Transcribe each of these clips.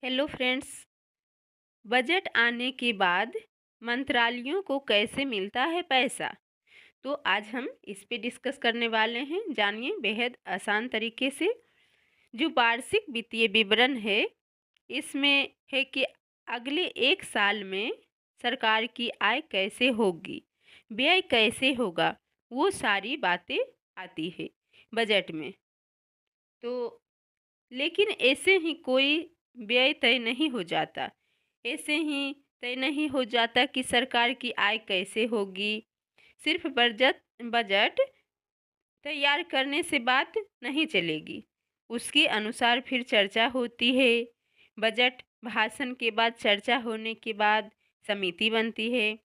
Hello friends. Budget आने के बाद मंत्रालयों को कैसे मिलता है पैसा, तो आज हम इस पे डिस्कस करने वाले हैं। जानिए बेहद आसान तरीके से। जो वार्षिक वित्तीय विवरण है, इसमें है कि अगले एक साल में सरकार की आय कैसे होगी, व्यय कैसे होगा, वो सारी बातें आती है बजट में। तो लेकिन ऐसे ही कोई व्यय तय नहीं हो जाता। ऐसे ही तय नहीं हो जाता कि सरकार की आय कैसे होगी। सिर्फ बजट बजट तैयार करने से बात नहीं चलेगी। उसके अनुसार फिर चर्चा होती है। बजट भाषण के बाद, चर्चा होने के बाद समिति बनती है।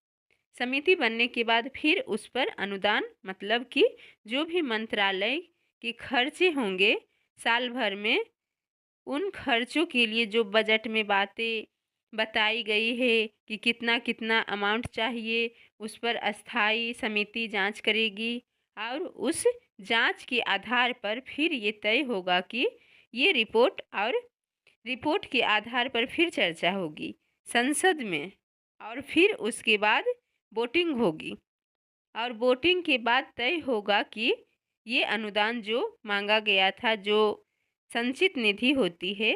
समिति बनने के बाद फिर उस पर अनुदान, मतलब कि जो भी मंत्रालय के खर्चे होंगे साल भर में, उन खर्चों के लिए जो बजट में बातें बताई गई है कि कितना कितना अमाउंट चाहिए, उस पर अस्थाई समिति जांच करेगी और उस जांच के आधार पर फिर ये तय होगा कि ये रिपोर्ट के आधार पर फिर चर्चा होगी संसद में, और फिर उसके बाद वोटिंग होगी और वोटिंग के बाद तय होगा कि ये अनुदान जो मांगा गया था, जो संचित निधि होती है,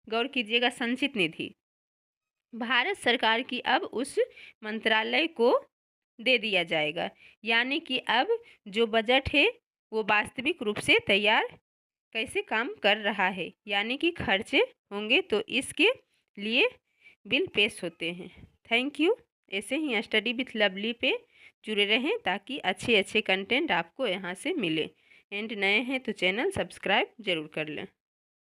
गौर कीजिएगा, संचित निधि भारत सरकार की अब उस मंत्रालय को दे दिया जाएगा। यानी कि अब जो बजट है वो वास्तविक रूप से तैयार कैसे काम कर रहा है, यानी कि खर्चे होंगे तो इसके लिए बिल पेश होते हैं। Thank you. ऐसे ही स्टडी विथ लवली पे जुड़े रहें ताकि अच्छे अच्छे कंटेंट आपको यहाँ से मिले। एंड नए हैं तो चैनल सब्सक्राइब जरूर कर लें।